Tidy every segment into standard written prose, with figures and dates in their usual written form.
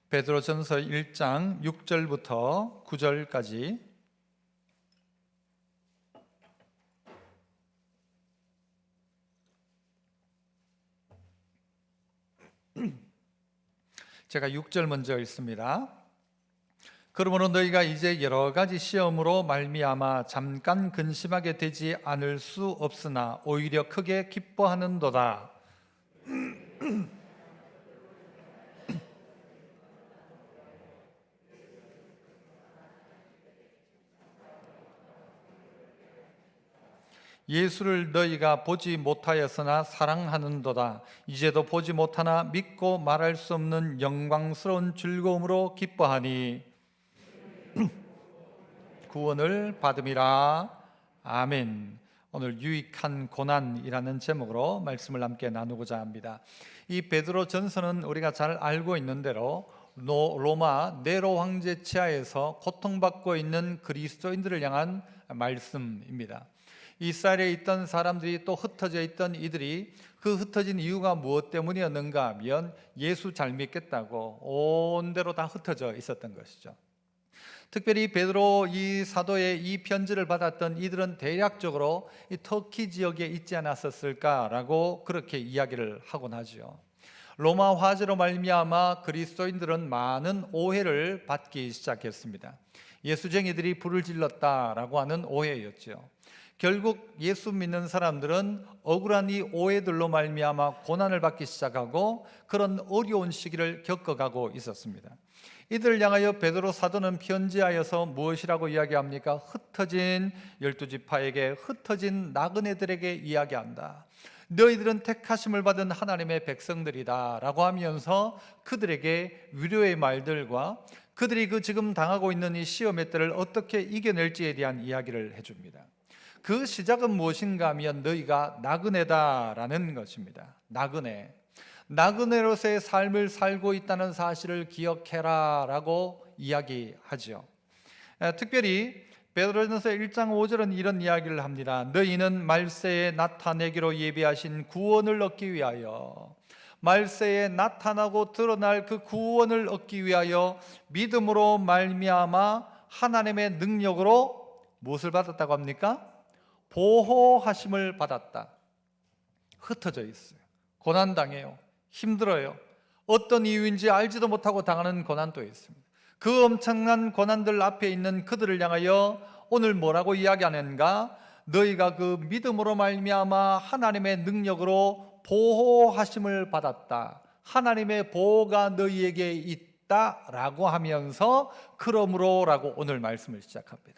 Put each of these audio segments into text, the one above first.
베드로전서 1장 6절부터 9절까지 제가 6절 먼저 읽습니다. 그러므로 너희가 이제 여러 가지 시험으로 말미암아 잠깐 근심하게 되지 않을 수 없으나 오히려 크게 기뻐하는도다. 예수를 너희가 보지 못하였으나 사랑하는도다. 이제도 보지 못하나 믿고 말할 수 없는 영광스러운 즐거움으로 기뻐하니 구원을 받음이라. 아멘. 오늘 유익한 고난이라는 제목으로 말씀을 함께 나누고자 합니다. 이 베드로 전서는 우리가 잘 알고 있는 대로 로마 네로 황제 치하에서 고통받고 있는 그리스도인들을 향한 말씀입니다. 이스라엘에 있던 사람들이 또 흩어져 있던 이들이 그 흩어진 이유가 무엇 때문이었는가 하면 예수 잘 믿겠다고 온 데로 다 흩어져 있었던 것이죠. 특별히 베드로 이 사도의 이 편지를 받았던 이들은 대략적으로 이 터키 지역에 있지 않았었을까라고 그렇게 이야기를 하곤 하죠. 로마 화재로 말미암아 그리스도인들은 많은 오해를 받기 시작했습니다. 예수쟁이들이 불을 질렀다라고 하는 오해였죠. 결국 예수 믿는 사람들은 억울한 이 오해들로 말미암아 고난을 받기 시작하고 그런 어려운 시기를 겪어가고 있었습니다. 이들을 향하여 베드로 사도는 편지하여서 무엇이라고 이야기합니까? 흩어진 12지파에게, 흩어진 나그네들에게 이야기한다. 너희들은 택하심을 받은 하나님의 백성들이다 라고 하면서 그들에게 위로의 말들과 그들이 그 지금 당하고 있는 이 시험의 때를 어떻게 이겨낼지에 대한 이야기를 해줍니다. 그 시작은 무엇인가 하면 너희가 나그네다라는 것입니다. 나그네로서의 삶을 살고 있다는 사실을 기억해라 라고 이야기하죠. 특별히 베드로전서 1장 5절은 이런 이야기를 합니다. 너희는 말세에 나타내기로 예비하신 구원을 얻기 위하여, 말세에 나타나고 드러날 그 구원을 얻기 위하여 믿음으로 말미암아 하나님의 능력으로 무엇을 받았다고 합니까? 보호하심을 받았다. 흩어져 있어요. 고난당해요. 힘들어요. 어떤 이유인지 알지도 못하고 당하는 고난도 있습니다. 그 엄청난 고난들 앞에 있는 그들을 향하여 오늘 뭐라고 이야기하는가? 너희가 그 믿음으로 말미암아 하나님의 능력으로 보호하심을 받았다. 하나님의 보호가 너희에게 있다라고 하면서 그러므로라고 오늘 말씀을 시작합니다.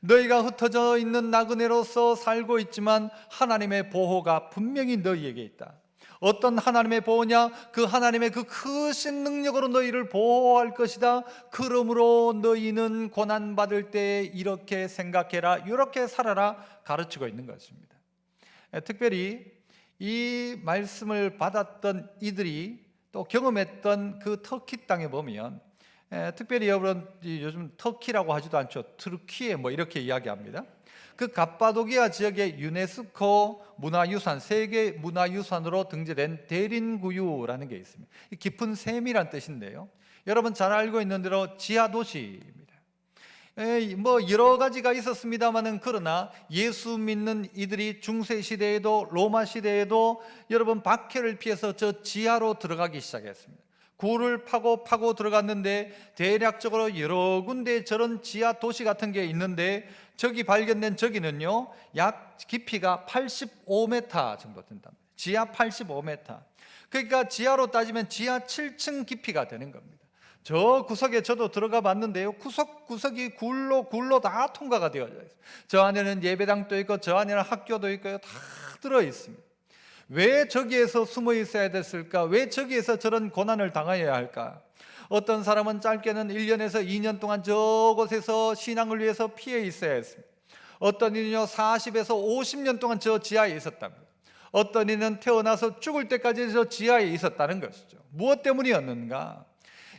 너희가 흩어져 있는 나그네로서 살고 있지만 하나님의 보호가 분명히 너희에게 있다. 어떤 하나님의 보호냐? 그 하나님의 그 크신 능력으로 너희를 보호할 것이다. 그러므로 너희는 고난받을 때 이렇게 생각해라, 이렇게 살아라 가르치고 있는 것입니다. 특별히 이 말씀을 받았던 이들이 또 경험했던 그 터키 땅에 보면 특별히 여러분 요즘 터키라고 하지도 않죠. 트르키에 뭐 이렇게 이야기합니다. 그 갑바도기아 지역의 유네스코 문화유산, 세계 문화유산으로 등재된 데린구유라는 게 있습니다. 깊은 샘이란 뜻인데요. 여러분 잘 알고 있는 대로 지하도시입니다. 뭐 여러 가지가 있었습니다만은 그러나 예수 믿는 이들이 중세 시대에도 로마 시대에도 여러분 박해를 피해서 저 지하로 들어가기 시작했습니다. 굴을 파고 들어갔는데 대략적으로 여러 군데 저런 지하 도시 같은 게 있는데 저기 발견된 저기는요 약 깊이가 85m 정도 된답니다. 지하 85m. 그러니까 지하로 따지면 지하 7층 깊이가 되는 겁니다. 저 구석에 저도 들어가 봤는데요, 구석이 굴로 다 통과가 되어져 있어요. 저 안에는 예배당도 있고 저 안에는 학교도 있고요, 다 들어 있습니다. 왜 저기에서 숨어 있어야 됐을까? 왜 저기에서 저런 고난을 당해야 할까? 어떤 사람은 짧게는 1년에서 2년 동안 저곳에서 신앙을 위해서 피해 있어야 했습니다. 어떤 이는요 40에서 50년 동안 저 지하에 있었답니다. 어떤 이는 태어나서 죽을 때까지 저 지하에 있었다는 것이죠. 무엇 때문이었는가?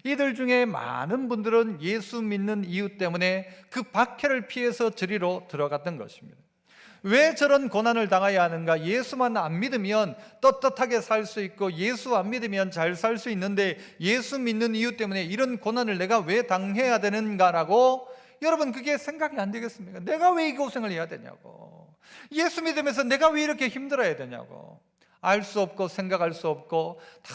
이들 중에 많은 분들은 예수 믿는 이유 때문에 그 박해를 피해서 저리로 들어갔던 것입니다. 왜 저런 고난을 당해야 하는가? 예수만 안 믿으면 떳떳하게 살 수 있고 예수 안 믿으면 잘 살 수 있는데 예수 믿는 이유 때문에 이런 고난을 내가 왜 당해야 되는가라고, 여러분 그게 생각이 안 되겠습니까? 내가 왜 이 고생을 해야 되냐고, 예수 믿으면서 내가 왜 이렇게 힘들어야 되냐고. 알 수 없고 생각할 수 없고 다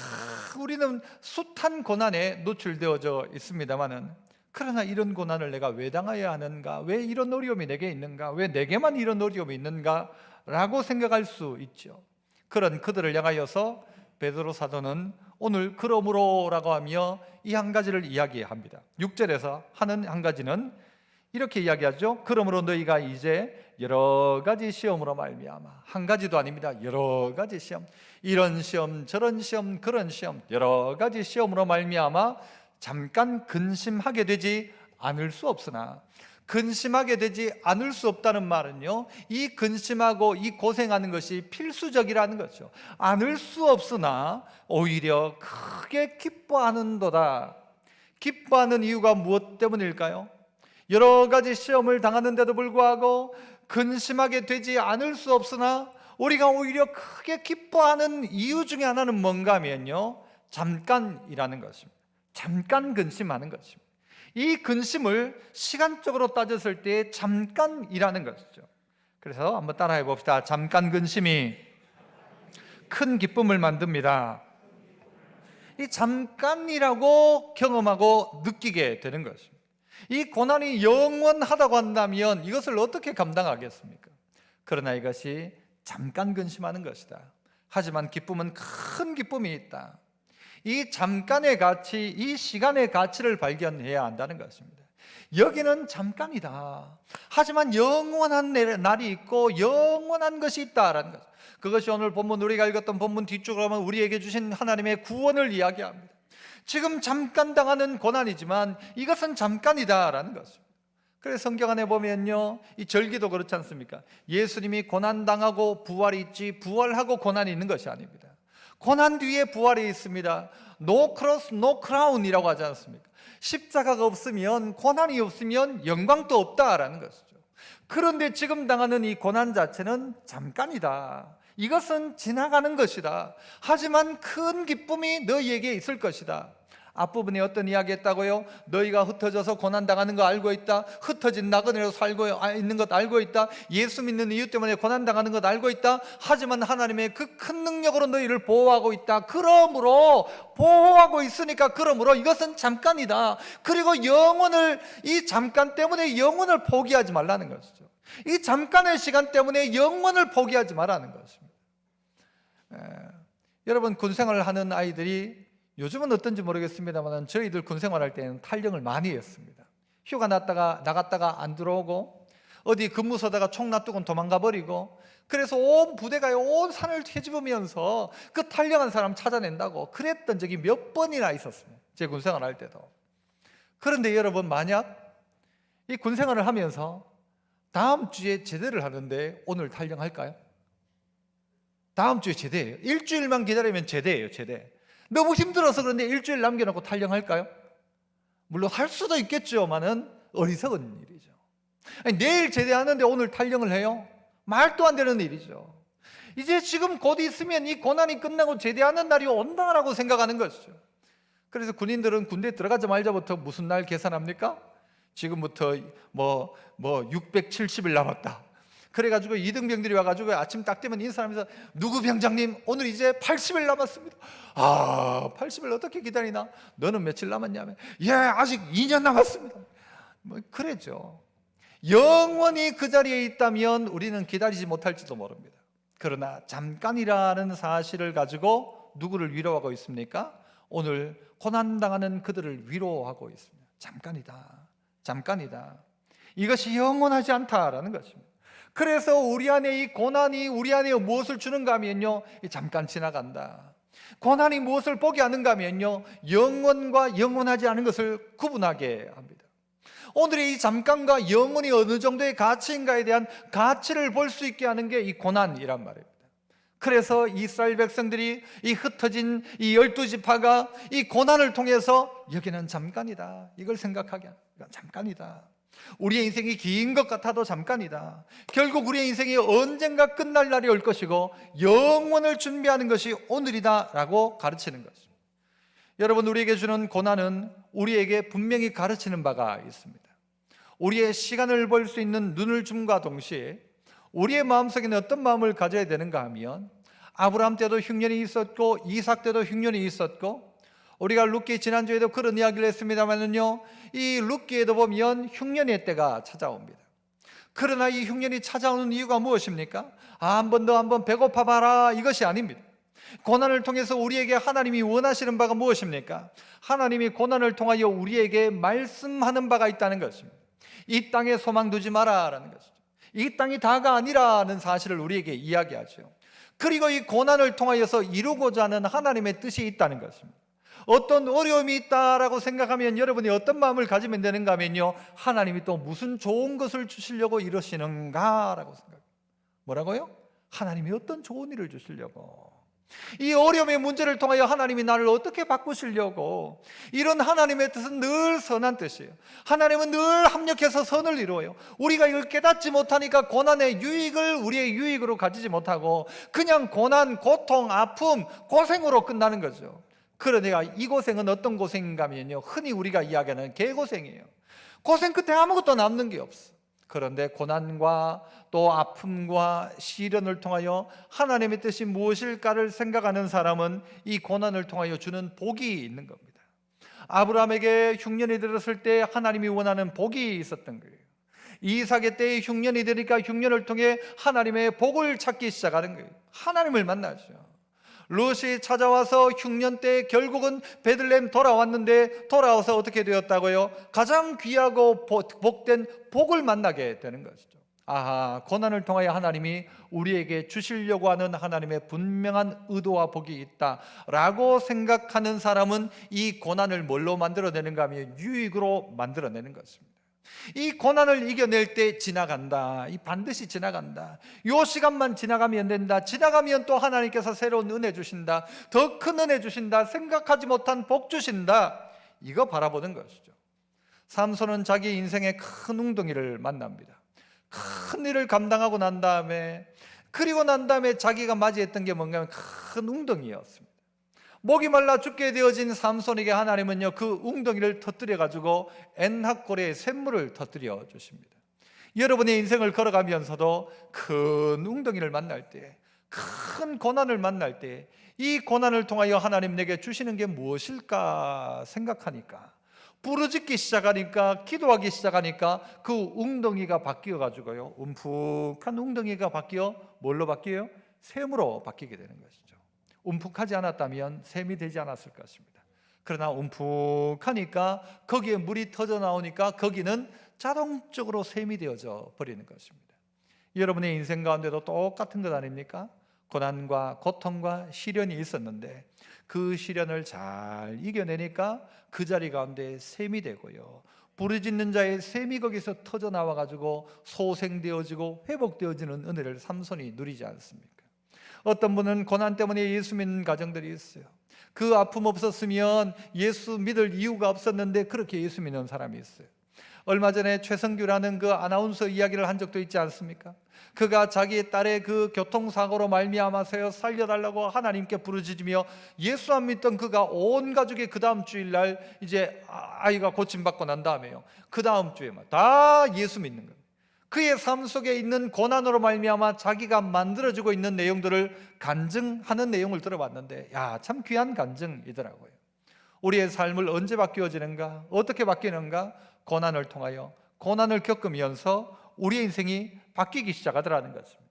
우리는 숱한 고난에 노출되어져 있습니다마는, 그러나 이런 고난을 내가 왜 당해야 하는가? 왜 이런 어려움이 내게 있는가? 왜 내게만 이런 어려움이 있는가? 라고 생각할 수 있죠. 그런 그들을 향하여서 베드로 사도는 오늘 그러므로라고 하며 이 한 가지를 이야기합니다. 6절에서 하는 한 가지는 이렇게 이야기하죠. 그러므로 너희가 이제 여러 가지 시험으로 말미암아, 한 가지도 아닙니다. 여러 가지 시험, 이런 시험 저런 시험 그런 시험, 여러 가지 시험으로 말미암아 잠깐 근심하게 되지 않을 수 없으나, 근심하게 되지 않을 수 없다는 말은요, 이 근심하고 이 고생하는 것이 필수적이라는 거죠. 않을 수 없으나 오히려 크게 기뻐하는도다. 기뻐하는 이유가 무엇 때문일까요? 여러 가지 시험을 당하는데도 불구하고 근심하게 되지 않을 수 없으나 우리가 오히려 크게 기뻐하는 이유 중에 하나는 뭔가 하면요, 잠깐이라는 것입니다. 잠깐 근심하는 것입니다. 이 근심을 시간적으로 따졌을 때 잠깐이라는 것이죠. 그래서 한번 따라해 봅시다. 잠깐 근심이 큰 기쁨을 만듭니다. 이 잠깐이라고 경험하고 느끼게 되는 것입니다. 이 고난이 영원하다고 한다면 이것을 어떻게 감당하겠습니까? 그러나 이것이 잠깐 근심하는 것이다. 하지만 기쁨은 큰 기쁨이 있다. 이 잠깐의 가치, 이 시간의 가치를 발견해야 한다는 것입니다. 여기는 잠깐이다. 하지만 영원한 날이 있고 영원한 것이 있다라는 것. 그것이 오늘 본문, 우리가 읽었던 본문 뒤쪽으로 가면 우리에게 주신 하나님의 구원을 이야기합니다. 지금 잠깐 당하는 고난이지만 이것은 잠깐이다라는 것입니다. 그래서 성경 안에 보면요, 이 절기도 그렇지 않습니까? 예수님이 고난 당하고 부활이 있지 부활하고 고난이 있는 것이 아닙니다. 고난 뒤에 부활이 있습니다. No cross, no crown이라고 하지 않습니까? 십자가가 없으면, 고난이 없으면 영광도 없다라는 것이죠. 그런데 지금 당하는 이 고난 자체는 잠깐이다. 이것은 지나가는 것이다. 하지만 큰 기쁨이 너희에게 있을 것이다. 앞부분에 어떤 이야기 했다고요? 너희가 흩어져서 고난당하는 거 알고 있다. 흩어진 나그네로 살고 있는 것 알고 있다. 예수 믿는 이유 때문에 고난당하는 것 알고 있다. 하지만 하나님의 그 큰 능력으로 너희를 보호하고 있다. 그러므로 보호하고 있으니까, 그러므로 이것은 잠깐이다. 그리고 영혼을, 이 잠깐 때문에 영혼을 포기하지 말라는 것이죠. 이 잠깐의 시간 때문에 영혼을 포기하지 말라는 것입니다. 여러분, 군생활을 하는 아이들이 요즘은 어떤지 모르겠습니다만 저희들 군생활할 때는 탈영을 많이 했습니다. 휴가 나갔다가 안 들어오고 어디 근무소다가 총 놔두고 도망가 버리고, 그래서 온 부대가 온 산을 헤집으면서 그 탈영한 사람 찾아낸다고 그랬던 적이 몇 번이나 있었습니다. 제 군생활 할 때도. 그런데 여러분, 만약 이 군생활을 하면서 다음 주에 제대를 하는데 오늘 탈영할까요? 다음 주에 제대예요. 일주일만 기다리면 제대예요. 제대. 너무 힘들어서 그런데 일주일 남겨놓고 탈영할까요? 물론 할 수도 있겠지만은 어리석은 일이죠. 아니, 내일 제대하는데 오늘 탈영을 해요? 말도 안 되는 일이죠. 이제 지금 곧 있으면 이 고난이 끝나고 제대하는 날이 온다라고 생각하는 것이죠. 그래서 군인들은 군대에 들어가자 말자부터 무슨 날 계산합니까? 지금부터 670일 남았다. 그래가지고 이등병들이 와가지고 아침 딱 되면 인사하면서, 누구 병장님 오늘 이제 80일 남았습니다. 80일 어떻게 기다리나? 너는 며칠 남았냐면, 예, 아직 2년 남았습니다. 그랬죠. 영원히 그 자리에 있다면 우리는 기다리지 못할지도 모릅니다. 그러나 잠깐이라는 사실을 가지고 누구를 위로하고 있습니까? 오늘 고난당하는 그들을 위로하고 있습니다. 잠깐이다. 이것이 영원하지 않다라는 것입니다. 그래서 우리 안에 이 고난이 우리 안에 무엇을 주는가 하면요, 잠깐 지나간다. 고난이 무엇을 보게 하는가 하면요, 영원과 영원하지 않은 것을 구분하게 합니다. 오늘의 이 잠깐과 영원이 어느 정도의 가치인가에 대한 가치를 볼 수 있게 하는 게 이 고난이란 말입니다. 그래서 이스라엘 백성들이 이 흩어진 이 12지파가 이 고난을 통해서 여기는 잠깐이다, 이걸 생각하게 합니다. 이건 잠깐이다. 우리의 인생이 긴 것 같아도 잠깐이다. 결국 우리의 인생이 언젠가 끝날 날이 올 것이고 영원을 준비하는 것이 오늘이다 라고 가르치는 것입니다. 여러분, 우리에게 주는 고난은 우리에게 분명히 가르치는 바가 있습니다. 우리의 시간을 벌 수 있는 눈을 줌과 동시에 우리의 마음속에는 어떤 마음을 가져야 되는가 하면, 아브라함 때도 흉년이 있었고 이삭 때도 흉년이 있었고, 우리가 룻기 지난주에도 그런 이야기를 했습니다만은요, 이 룻기에도 보면 흉년의 때가 찾아옵니다. 그러나 이 흉년이 찾아오는 이유가 무엇입니까? 한번 배고파 봐라, 이것이 아닙니다. 고난을 통해서 우리에게 하나님이 원하시는 바가 무엇입니까? 하나님이 고난을 통하여 우리에게 말씀하는 바가 있다는 것입니다. 이 땅에 소망 두지 마라라는 것이죠. 이 땅이 다가 아니라는 사실을 우리에게 이야기하죠. 그리고 이 고난을 통하여서 이루고자 하는 하나님의 뜻이 있다는 것입니다. 어떤 어려움이 있다라고 생각하면 여러분이 어떤 마음을 가지면 되는가 하면요, 하나님이 또 무슨 좋은 것을 주시려고 이러시는가라고 생각해요. 뭐라고요? 하나님이 어떤 좋은 일을 주시려고, 이 어려움의 문제를 통하여 하나님이 나를 어떻게 바꾸시려고, 이런 하나님의 뜻은 늘 선한 뜻이에요. 하나님은 늘 합력해서 선을 이루어요. 우리가 이걸 깨닫지 못하니까 고난의 유익을 우리의 유익으로 가지지 못하고 그냥 고난, 고통, 아픔, 고생으로 끝나는 거죠. 그러니까 이 고생은 어떤 고생인가 하면요, 흔히 우리가 이야기하는 개고생이에요. 고생 끝에 아무것도 남는 게 없어. 그런데 고난과 또 아픔과 시련을 통하여 하나님의 뜻이 무엇일까를 생각하는 사람은 이 고난을 통하여 주는 복이 있는 겁니다. 아브라함에게 흉년이 들었을 때 하나님이 원하는 복이 있었던 거예요. 이삭의 때에 흉년이 되니까 흉년을 통해 하나님의 복을 찾기 시작하는 거예요. 하나님을 만나죠. 룻이 찾아와서 흉년 때 결국은 베들레헴 돌아왔는데, 돌아와서 어떻게 되었다고요? 가장 귀하고 복된 복을 만나게 되는 것이죠. 고난을 통하여 하나님이 우리에게 주시려고 하는 하나님의 분명한 의도와 복이 있다라고 생각하는 사람은 이 고난을 뭘로 만들어내는가 하면 유익으로 만들어내는 것입니다. 이 고난을 이겨낼 때 지나간다. 이 반드시 지나간다. 이 시간만 지나가면 된다. 지나가면 또 하나님께서 새로운 은혜 주신다. 더 큰 은혜 주신다. 생각하지 못한 복 주신다. 이거 바라보는 것이죠. 삼손은 자기 인생의 큰 웅덩이를 만납니다. 큰 일을 감당하고 난 다음에, 그리고 난 다음에 자기가 맞이했던 게 뭔가 하면 큰 웅덩이였습니다. 목이 말라 죽게 되어진 삼손에게 하나님은요, 그 웅덩이를 터뜨려 가지고 엔학고레의 샘물을 터뜨려 주십니다. 여러분의 인생을 걸어가면서도 큰 웅덩이를 만날 때, 큰 고난을 만날 때, 이 고난을 통하여 하나님 내게 주시는 게 무엇일까 생각하니까, 부르짖기 시작하니까, 기도하기 시작하니까 그 웅덩이가 바뀌어 가지고요, 움푹한 웅덩이가 바뀌어 뭘로 바뀌어요? 샘으로 바뀌게 되는 것이죠. 움푹하지 않았다면 샘이 되지 않았을 것입니다. 그러나 움푹하니까 거기에 물이 터져 나오니까 거기는 자동적으로 샘이 되어져 버리는 것입니다. 여러분의 인생 가운데도 똑같은 것 아닙니까? 고난과 고통과 시련이 있었는데 그 시련을 잘 이겨내니까 그 자리 가운데 샘이 되고요, 부르짖는 자의 샘이 거기서 터져 나와 가지고 소생되어지고 회복되어지는 은혜를 삼손이 누리지 않습니까? 어떤 분은 고난 때문에 예수 믿는 가정들이 있어요. 그 아픔 없었으면 예수 믿을 이유가 없었는데 그렇게 예수 믿는 사람이 있어요. 얼마 전에 최성규라는 그 아나운서 이야기를 한 적도 있지 않습니까? 그가 자기 딸의 그 교통사고로 말미암아서 살려달라고 하나님께 부르짖으며 예수 안 믿던 그가 온 가족이 그 다음 주일날 이제 아이가 고침받고 난 다음에요, 그 다음 주에 다 예수 믿는 거예요. 그의 삶 속에 있는 고난으로 말미암아 자기가 만들어지고 있는 내용들을 간증하는 내용을 들어봤는데, 참 귀한 간증이더라고요. 우리의 삶을 언제 바뀌어지는가? 어떻게 바뀌는가? 고난을 통하여, 고난을 겪으면서 우리의 인생이 바뀌기 시작하더라는 것입니다.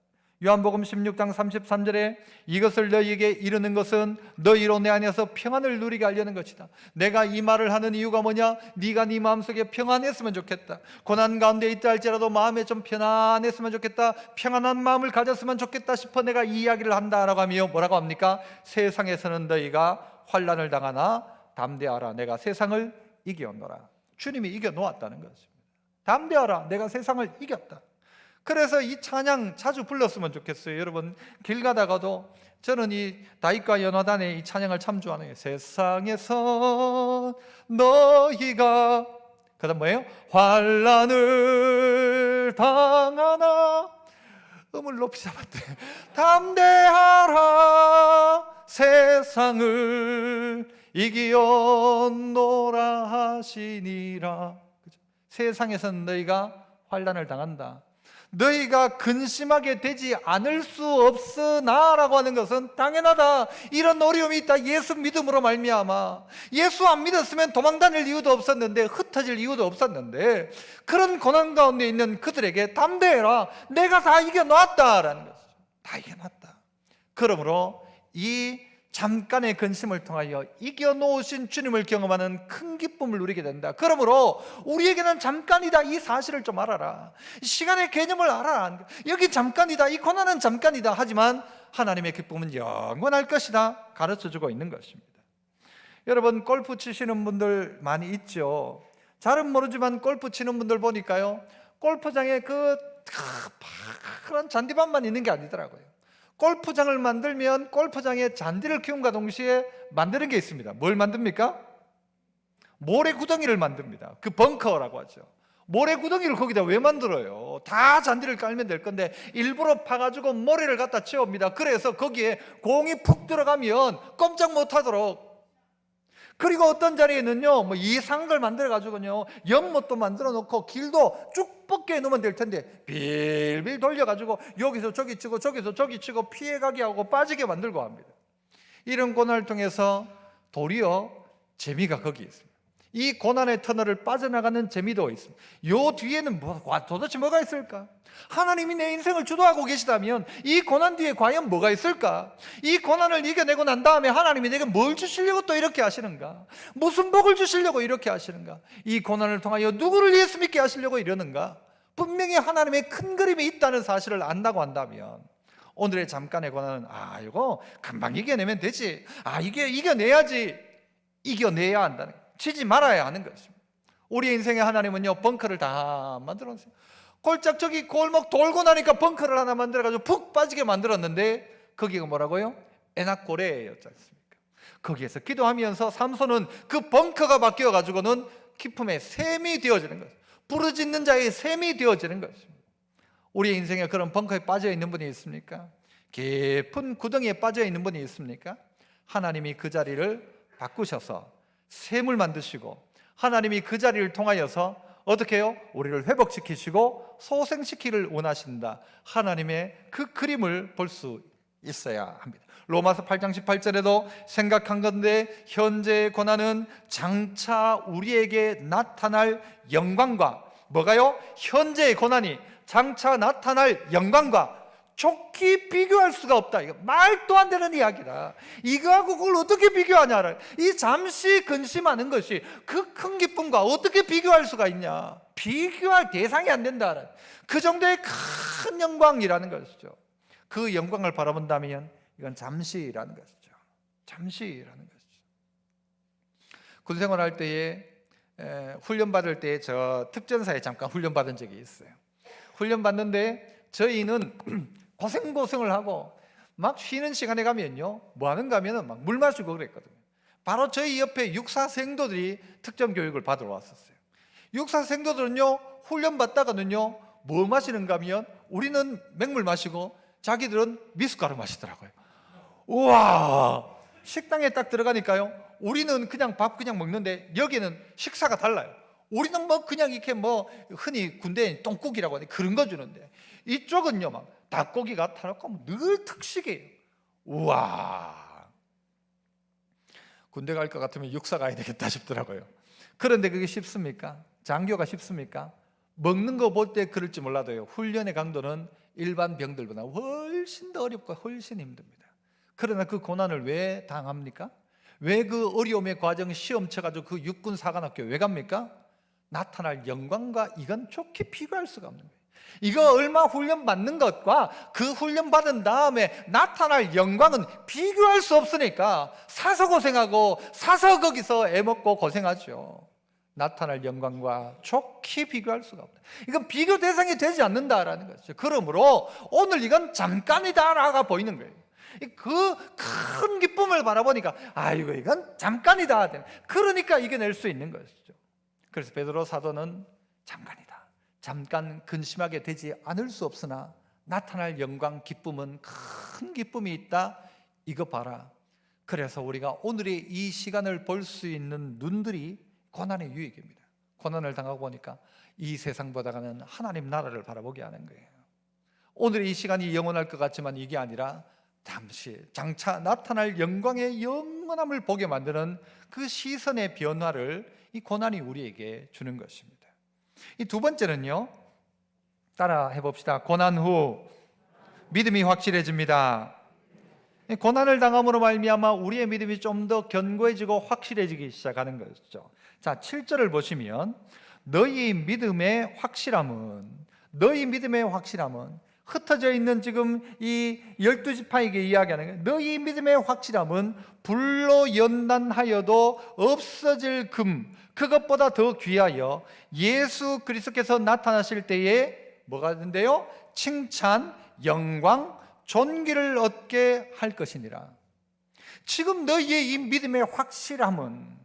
요한복음 16장 33절에 이것을 너희에게 이르는 것은 너희로 내 안에서 평안을 누리게 하려는 것이다. 내가 이 말을 하는 이유가 뭐냐? 네가 네 마음속에 평안했으면 좋겠다. 고난 가운데 있다 할지라도 마음에 좀 편안했으면 좋겠다. 평안한 마음을 가졌으면 좋겠다 싶어 내가 이 이야기를 한다라고 하며 뭐라고 합니까? 세상에서는 너희가 환난을 당하나 담대하라. 내가 세상을 이겨노라. 주님이 이겨놓았다는 것입니다. 담대하라. 내가 세상을 이겼다. 그래서 이 찬양 자주 불렀으면 좋겠어요. 여러분, 길 가다가도 저는 이 다윗과 연화단의 이 찬양을 참 좋아하는 거예요. 세상에서 너희가, 그 다음 뭐예요? 환난을 당하나, 음을 높이 잡았대. 담대하라, 세상을 이기었노라 하시니라. 세상에서는 너희가 환난을 당한다. 너희가 근심하게 되지 않을 수 없으나 라고 하는 것은 당연하다. 이런 어려움이 있다. 예수 믿음으로 말미암아. 예수 안 믿었으면 도망 다닐 이유도 없었는데, 흩어질 이유도 없었는데, 그런 고난 가운데 있는 그들에게 담대해라, 내가 다 이겨놨다라는 것이죠. 다 이겨놨다. 그러므로 이 잠깐의 근심을 통하여 이겨놓으신 주님을 경험하는 큰 기쁨을 누리게 된다. 그러므로 우리에게는 잠깐이다, 이 사실을 좀 알아라. 시간의 개념을 알아라. 여기 잠깐이다, 이 고난은 잠깐이다. 하지만 하나님의 기쁨은 영원할 것이다, 가르쳐주고 있는 것입니다. 여러분, 골프 치시는 분들 많이 있죠. 잘은 모르지만 골프 치는 분들 보니까요, 골프장에 그 파란 잔디밭만 있는 게 아니더라고요. 골프장을 만들면 골프장에 잔디를 키움과 동시에 만드는 게 있습니다. 뭘 만듭니까? 모래구덩이를 만듭니다. 그 벙커라고 하죠. 모래구덩이를 거기다 왜 만들어요? 다 잔디를 깔면 될 건데 일부러 파가지고 모래를 갖다 채웁니다. 그래서 거기에 공이 푹 들어가면 꼼짝 못하도록. 그리고 어떤 자리에는요, 뭐 이상한 걸 만들어가지고요, 연못도 만들어 놓고 길도 쭉 뻗게 해놓으면 될 텐데 빌빌 돌려가지고 여기서 저기 치고 저기서 저기 치고 피해가게 하고 빠지게 만들고 합니다. 이런 고난을 통해서 도리어 재미가 거기 있습니다. 이 고난의 터널을 빠져나가는 재미도 있습니다. 요 뒤에는 도대체 뭐가 있을까? 하나님이 내 인생을 주도하고 계시다면 이 고난 뒤에 과연 뭐가 있을까? 이 고난을 이겨내고 난 다음에 하나님이 내게 뭘 주시려고 또 이렇게 하시는가? 무슨 복을 주시려고 이렇게 하시는가? 이 고난을 통하여 누구를 예수 믿게 하시려고 이러는가? 분명히 하나님의 큰 그림이 있다는 사실을 안다고 한다면 오늘의 잠깐의 고난은 이거 금방 이겨내면 되지, 이게 이겨내야지, 이겨내야 한다는, 치지 말아야 하는 것입니다. 우리 인생의 하나님은요, 벙커를 다 만들어놨어요. 골짝 저기 골목 돌고 나니까 벙커를 하나 만들어가지고 푹 빠지게 만들었는데 거기가 뭐라고요? 에낙고레였지 않습니까? 거기에서 기도하면서 삼손은 그 벙커가 바뀌어가지고는 기쁨의 샘이 되어지는 것입니다. 부르짖는 자의 샘이 되어지는 것입니다. 우리 인생에 그런 벙커에 빠져 있는 분이 있습니까? 깊은 구덩이에 빠져 있는 분이 있습니까? 하나님이 그 자리를 바꾸셔서 샘을 만드시고, 하나님이 그 자리를 통하여서 어떻게 해요? 우리를 회복시키시고 소생시키기를 원하신다. 하나님의 그 그림을 볼 수 있어야 합니다. 로마서 8장 18절에도 생각한 건데 현재의 고난은 장차 우리에게 나타날 영광과, 뭐가요? 현재의 고난이 장차 나타날 영광과 좋게 비교할 수가 없다. 이거 말도 안 되는 이야기다. 이거하고 그걸 어떻게 비교하냐. 이 잠시 근심하는 것이 그 큰 기쁨과 어떻게 비교할 수가 있냐. 비교할 대상이 안 된다. 그 정도의 큰 영광이라는 것이죠. 그 영광을 바라본다면 이건 잠시라는 것이죠. 잠시라는 것이죠. 군생활 할 때에 훈련 받을 때 저 특전사에 잠깐 훈련 받은 적이 있어요. 훈련 받는데 저희는 고생을 하고 막 쉬는 시간에 가면요, 뭐 하는가 하면은 막 물 마시고 그랬거든요. 바로 저희 옆에 육사 생도들이 특전 교육을 받으러 왔었어요. 육사 생도들은요, 훈련 받다가는요, 뭐 마시는가 하면 우리는 맹물 마시고 자기들은 미숫가루 마시더라고요. 우와, 식당에 딱 들어가니까요, 우리는 그냥 밥 그냥 먹는데 여기는 식사가 달라요. 우리는 뭐 그냥 이렇게 뭐 흔히 군대에 똥국이라고 하는데 그런 거 주는데 이쪽은요, 막 닭고기가 타놓고 늘 특식이에요. 우와, 군대 갈 것 같으면 육사 가야 되겠다 싶더라고요. 그런데 그게 쉽습니까? 장교가 쉽습니까? 먹는 거 볼 때 그럴지 몰라도요, 훈련의 강도는 일반 병들보다 훨씬 더 어렵고 훨씬 힘듭니다. 그러나 그 고난을 왜 당합니까? 왜 그 어려움의 과정 시험 쳐가지고 그 육군 사관학교 왜 갑니까? 나타날 영광과 이건 좋게 비교할 수가 없는 거예요. 이거 얼마 훈련 받는 것과 그 훈련 받은 다음에 나타날 영광은 비교할 수 없으니까 사서 고생하고 사서 거기서 애먹고 고생하죠. 나타날 영광과 좋게 비교할 수가 없다. 이건 비교 대상이 되지 않는다라는 것이죠. 그러므로 오늘 이건 잠깐이다라고 보이는 거예요. 그 큰 기쁨을 바라보니까 이건 잠깐이다. 그러니까 이겨낼 수 있는 것이죠. 그래서 베드로 사도는 잠깐이다, 잠깐 근심하게 되지 않을 수 없으나 나타날 영광, 기쁨은 큰 기쁨이 있다. 이거 봐라. 그래서 우리가 오늘의 이 시간을 볼 수 있는 눈들이 고난의 유익입니다. 고난을 당하고 보니까 이 세상보다는 하나님 나라를 바라보게 하는 거예요. 오늘 이 시간이 영원할 것 같지만 이게 아니라 잠시 장차 나타날 영광의 영원함을 보게 만드는 그 시선의 변화를 이 고난이 우리에게 주는 것입니다. 이 두 번째는요, 따라 해봅시다. 고난 후 믿음이 확실해집니다. 고난을 당함으로 말미암아 우리의 믿음이 좀 더 견고해지고 확실해지기 시작하는 것이죠. 자, 7절을 보시면 너희 믿음의 확실함은 흩어져 있는 지금 이 12지파에게 이야기하는 거예요. 너희 믿음의 확실함은 불로 연단하여도 없어질 금, 그것보다 더 귀하여 예수 그리스도께서 나타나실 때에 뭐가 된대요? 칭찬, 영광, 존귀를 얻게 할 것이니라. 지금 너희의 이 믿음의 확실함은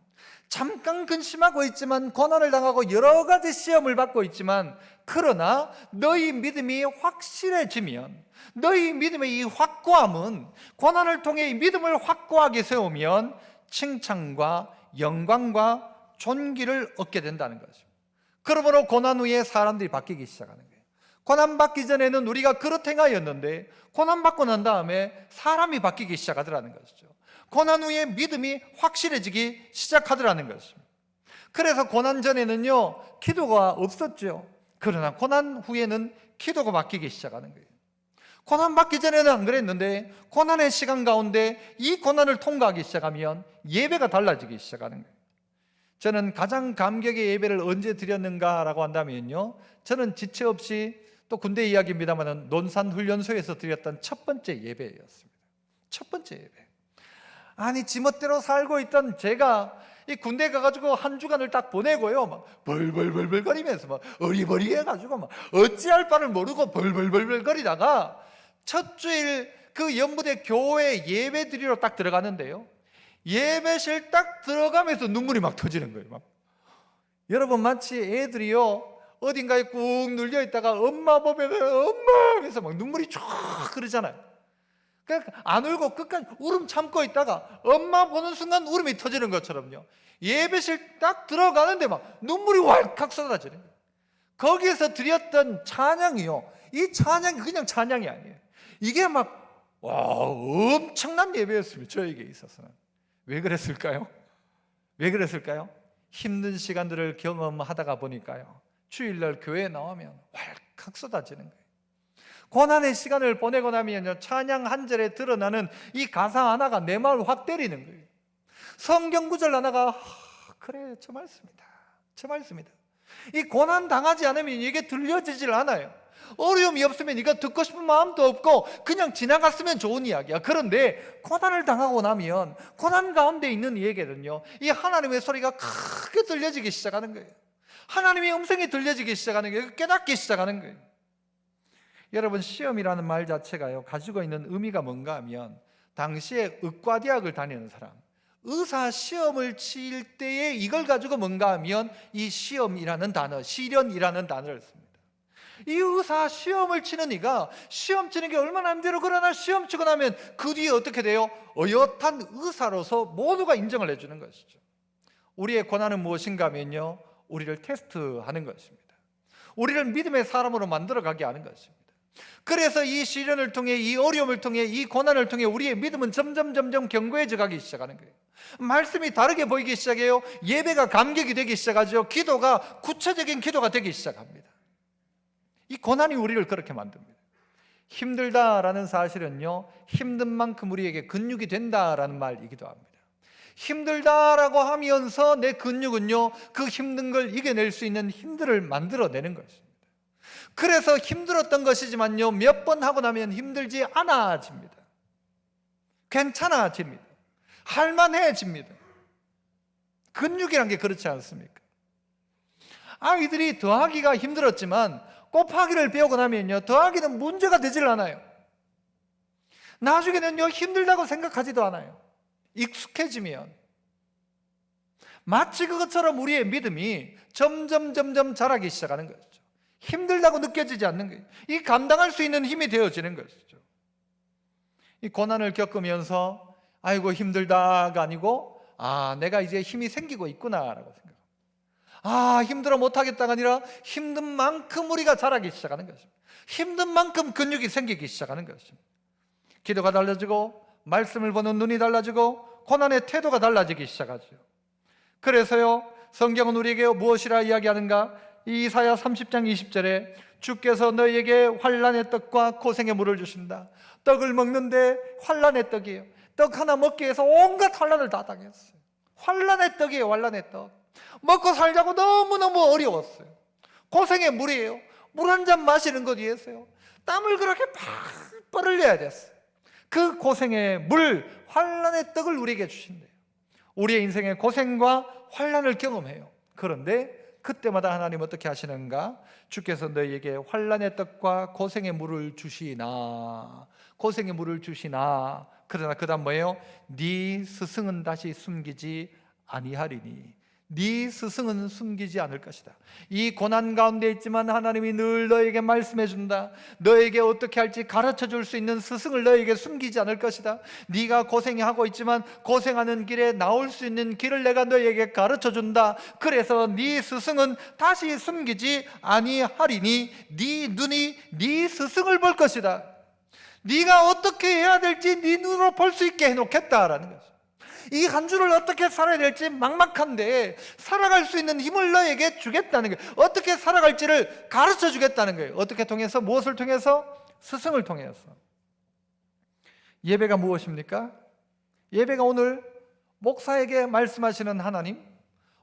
잠깐 근심하고 있지만, 고난을 당하고 여러 가지 시험을 받고 있지만, 그러나 너희 믿음이 확실해지면, 너희 믿음의 이 확고함은 고난을 통해 이 믿음을 확고하게 세우면 칭찬과 영광과 존귀를 얻게 된다는 거죠. 그러므로 고난 후에 사람들이 바뀌기 시작하는 거예요. 고난 받기 전에는 우리가 그렇게 행하였는데 고난 받고 난 다음에 사람이 바뀌기 시작하더라는 것이죠. 고난 후에 믿음이 확실해지기 시작하더라는 것입니다. 그래서 고난 전에는요, 기도가 없었죠. 그러나 고난 후에는 기도가 바뀌기 시작하는 거예요. 고난 받기 전에는 안 그랬는데 고난의 시간 가운데 이 고난을 통과하기 시작하면 예배가 달라지기 시작하는 거예요. 저는 가장 감격의 예배를 언제 드렸는가라고 한다면요, 저는 지체 없이, 또 군대 이야기입니다만, 논산훈련소에서 드렸던 첫 번째 예배였습니다. 첫 번째 예배. 아니, 지멋대로 살고 있던 제가 이 군대 가가지고 한 주간을 딱 보내고요, 막 벌벌벌벌 거리면서 막 어리버리해가지고 막 어찌할 바를 모르고 벌벌벌벌 거리다가 첫 주일 그 연부대 교회 예배 드리러 딱 들어가는데요, 예배실 딱 들어가면서 눈물이 막 터지는 거예요. 막. 여러분, 마치 애들이요, 어딘가에 꾹 눌려 있다가 엄마 보면 엄마 하면서 막 눈물이 쫙 흐르잖아요. 그러니까 안 울고 끝까지 울음 참고 있다가 엄마 보는 순간 울음이 터지는 것처럼요, 예배실 딱 들어가는데 막 눈물이 왈칵 쏟아지는 거예요. 거기에서 드렸던 찬양이요, 이 찬양이 그냥 찬양이 아니에요. 이게 막 엄청난 예배였습니다. 저에게 있어서는. 왜 그랬을까요? 힘든 시간들을 경험하다가 보니까요, 주일날 교회에 나오면 왈칵 쏟아지는 거예요. 고난의 시간을 보내고 나면요, 찬양 한 절에 드러나는 이 가사 하나가 내 마음을 확 때리는 거예요. 성경 구절 하나가 그래, 저 말씀이다. 이 고난 당하지 않으면 이게 들려지질 않아요. 어려움이 없으면 이거 듣고 싶은 마음도 없고 그냥 지나갔으면 좋은 이야기야. 그런데 고난을 당하고 나면 고난 가운데 있는 이에게는요, 이 하나님의 소리가 크게 들려지기 시작하는 거예요. 하나님의 음성이 들려지기 시작하는 거예요. 깨닫기 시작하는 거예요. 여러분, 시험이라는 말 자체가요, 가지고 있는 의미가 뭔가 하면, 당시에 의과대학을 다니는 사람, 의사 시험을 칠 때에 이걸 가지고 뭔가 하면 이 시험이라는 단어, 시련이라는 단어를 씁니다. 이 의사 시험을 치는 이가 시험 치는 게 얼마나 힘들어. 그러나 시험 치고 나면 그 뒤에 어떻게 돼요? 어엿한 의사로서 모두가 인정을 해주는 것이죠. 우리의 고난은 무엇인가 하면요, 우리를 테스트하는 것입니다. 우리를 믿음의 사람으로 만들어가게 하는 것입니다. 그래서 이 시련을 통해, 이 어려움을 통해, 이 고난을 통해 우리의 믿음은 점점 견고해져 가기 시작하는 거예요. 말씀이 다르게 보이기 시작해요. 예배가 감격이 되기 시작하죠. 기도가 구체적인 기도가 되기 시작합니다. 이 고난이 우리를 그렇게 만듭니다. 힘들다라는 사실은요, 힘든 만큼 우리에게 근육이 된다라는 말이기도 합니다. 힘들다라고 하면서 내 근육은요, 그 힘든 걸 이겨낼 수 있는 힘들을 만들어내는 것입니다. 그래서 힘들었던 것이지만요, 몇 번 하고 나면 힘들지 않아집니다. 괜찮아집니다. 할만해집니다. 근육이란 게 그렇지 않습니까? 아이들이 더하기가 힘들었지만 곱하기를 배우고 나면요, 더하기는 문제가 되질 않아요. 나중에는요, 힘들다고 생각하지도 않아요. 익숙해지면. 마치 그것처럼 우리의 믿음이 점점 자라기 시작하는 것이죠. 힘들다고 느껴지지 않는 거예요. 이 감당할 수 있는 힘이 되어지는 것이죠. 이 고난을 겪으면서 아이고 힘들다가 아니고 내가 이제 힘이 생기고 있구나라고 생각합니다. 힘들어 못하겠다가 아니라 힘든 만큼 우리가 자라기 시작하는 것입니다. 힘든 만큼 근육이 생기기 시작하는 것입니다. 기도가 달라지고 말씀을 보는 눈이 달라지고 고난의 태도가 달라지기 시작하죠. 그래서요, 성경은 우리에게 무엇이라 이야기하는가? 이사야 30장 20절에 주께서 너희에게 환난의 떡과 고생의 물을 주신다. 떡을 먹는데 환난의 떡이에요. 떡 하나 먹기 위해서 온갖 환난을 다 당했어요. 환난의 떡이에요. 환난의 떡. 먹고 살자고 너무너무 어려웠어요. 고생의 물이에요. 물 한 잔 마시는 것 위해서요, 땀을 그렇게 펄펄 흘려야 됐어요. 그 고생의 물, 환난의 떡을 우리에게 주신대요. 우리의 인생의 고생과 환난을 경험해요. 그런데 그때마다 하나님 어떻게 하시는가? 주께서 너희에게 환난의 떡과 고생의 물을 주시나. 고생의 물을 주시나. 그러나 그 다음 뭐예요? 네 스승은 다시 숨기지 아니하리니. 네 스승은 숨기지 않을 것이다. 이 고난 가운데 있지만 하나님이 늘 너에게 말씀해 준다. 너에게 어떻게 할지 가르쳐 줄 수 있는 스승을 너에게 숨기지 않을 것이다. 네가 고생하고 있지만 고생하는 길에 나올 수 있는 길을 내가 너에게 가르쳐 준다. 그래서 네 스승은 다시 숨기지 아니하리니 네 눈이 네 스승을 볼 것이다. 네가 어떻게 해야 될지 네 눈으로 볼 수 있게 해놓겠다라는 거죠. 이 한 주를 어떻게 살아야 될지 막막한데 살아갈 수 있는 힘을 너에게 주겠다는 거예요. 어떻게 살아갈지를 가르쳐 주겠다는 거예요. 어떻게 통해서? 무엇을 통해서? 스승을 통해서. 예배가 무엇입니까? 예배가 오늘 목사에게 말씀하시는 하나님,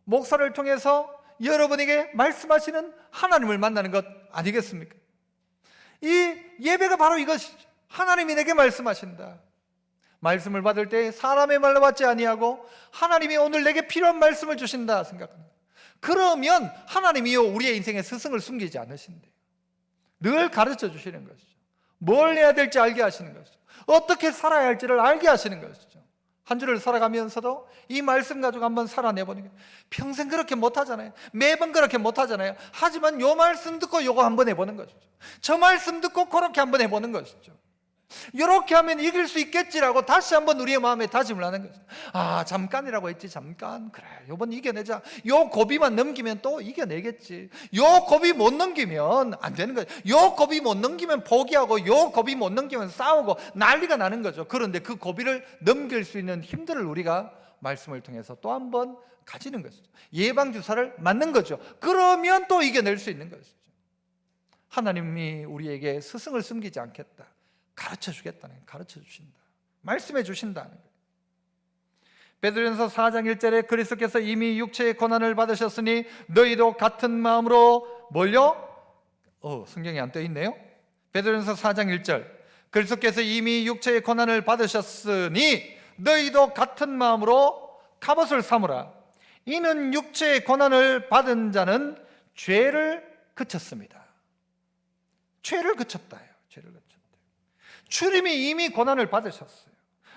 목사를 통해서 여러분에게 말씀하시는 하나님을 만나는 것 아니겠습니까? 이 예배가 바로 이것이죠. 하나님이 내게 말씀하신다. 말씀을 받을 때 사람의 말로 받지 아니하고 하나님이 오늘 내게 필요한 말씀을 주신다 생각합니다. 그러면 하나님이요, 우리의 인생의 스승을 숨기지 않으신대요. 늘 가르쳐 주시는 것이죠. 뭘 해야 될지 알게 하시는 것이죠. 어떻게 살아야 할지를 알게 하시는 것이죠. 한 주를 살아가면서도 이 말씀 가지고 한번 살아내보는 거예요. 평생 그렇게 못하잖아요. 매번 그렇게 못하잖아요. 하지만 요 말씀 듣고 요거 한번 해보는 것이죠. 저 말씀 듣고 그렇게 한번 해보는 것이죠. 이렇게 하면 이길 수 있겠지라고 다시 한번 우리의 마음에 다짐을 하는 거죠. 잠깐이라고 했지. 잠깐. 그래, 요번 이겨내자. 요 고비만 넘기면 또 이겨내겠지. 요 고비 못 넘기면 안 되는 거죠. 요 고비 못 넘기면 포기하고 요 고비 못 넘기면 싸우고 난리가 나는 거죠. 그런데 그 고비를 넘길 수 있는 힘들을 우리가 말씀을 통해서 또 한번 가지는 것이죠. 예방주사를 맞는 거죠. 그러면 또 이겨낼 수 있는 것이죠. 하나님이 우리에게 스승을 숨기지 않겠다. 가르쳐 주겠다는 거예요. 가르쳐 주신다. 말씀해 주신다는 거예요. 베드로전서 4장 1절에 그리스도께서 이미 육체의 고난을 받으셨으니 너희도 같은 마음으로 뭘요? 성경이 안 떠 있네요. 베드로전서 4장 1절 그리스도께서 이미 육체의 고난을 받으셨으니 너희도 같은 마음으로 갑옷을 삼으라. 이는 육체의 고난을 받은 자는 죄를 그쳤습니다. 죄를 그쳤다요. 죄를 그쳤다. 주님이 이미 고난을 받으셨어요.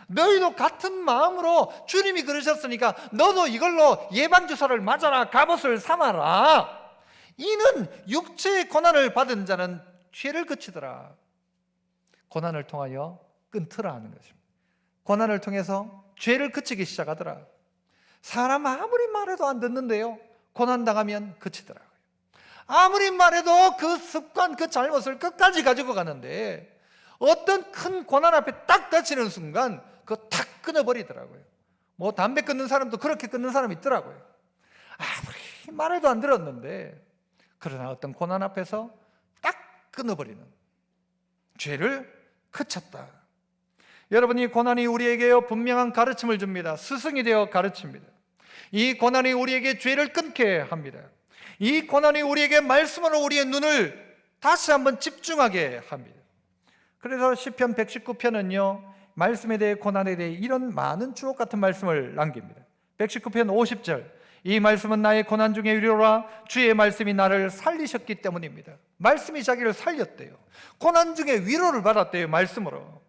너희도 같은 마음으로 주님이 그러셨으니까 너도 이걸로 예방주사를 맞아라. 갑옷을 삼아라. 이는 육체의 고난을 받은 자는 죄를 그치더라. 고난을 통하여 끊더라 하는 것입니다. 고난을 통해서 죄를 그치기 시작하더라. 사람 아무리 말해도 안 듣는데요, 고난당하면 그치더라고요. 아무리 말해도 그 습관, 그 잘못을 끝까지 가지고 가는데 어떤 큰 고난 앞에 딱 닥치는 순간 그거 탁 끊어버리더라고요. 뭐 담배 끊는 사람도 그렇게 끊는 사람이 있더라고요. 아무리 말해도 안 들었는데 그러나 어떤 고난 앞에서 딱 끊어버리는, 죄를 그쳤다. 여러분, 이 고난이 우리에게 분명한 가르침을 줍니다. 스승이 되어 가르칩니다. 이 고난이 우리에게 죄를 끊게 합니다. 이 고난이 우리에게 말씀으로 우리의 눈을 다시 한번 집중하게 합니다. 그래서 시편 119편은요 말씀에 대해, 고난에 대해 이런 많은 주옥 같은 말씀을 남깁니다. 119편 50절 이 말씀은 나의 고난 중에 위로라. 주의 말씀이 나를 살리셨기 때문입니다. 말씀이 자기를 살렸대요. 고난 중에 위로를 받았대요. 말씀으로.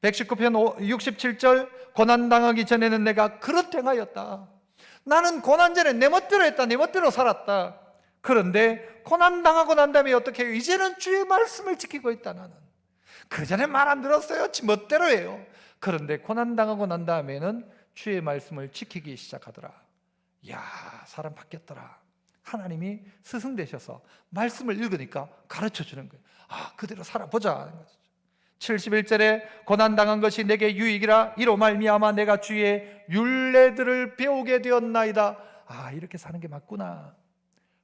119편 67절 고난 당하기 전에는 내가 그릇 행하였다. 나는 고난 전에 내 멋대로 했다, 내 멋대로 살았다. 그런데 고난 당하고 난 다음에 어떻게 해요? 이제는 주의 말씀을 지키고 있다. 나는 그 전에 말 안 들었어요. 지 멋대로 해요. 그런데 고난 당하고 난 다음에는 주의 말씀을 지키기 시작하더라. 이야, 사람 바뀌었더라. 하나님이 스승 되셔서 말씀을 읽으니까 가르쳐 주는 거예요. 아, 그대로 살아보자. 71절에 고난당한 것이 내게 유익이라 이로 말미암아 내가 주의 율례들을 배우게 되었나이다. 아, 이렇게 사는 게 맞구나.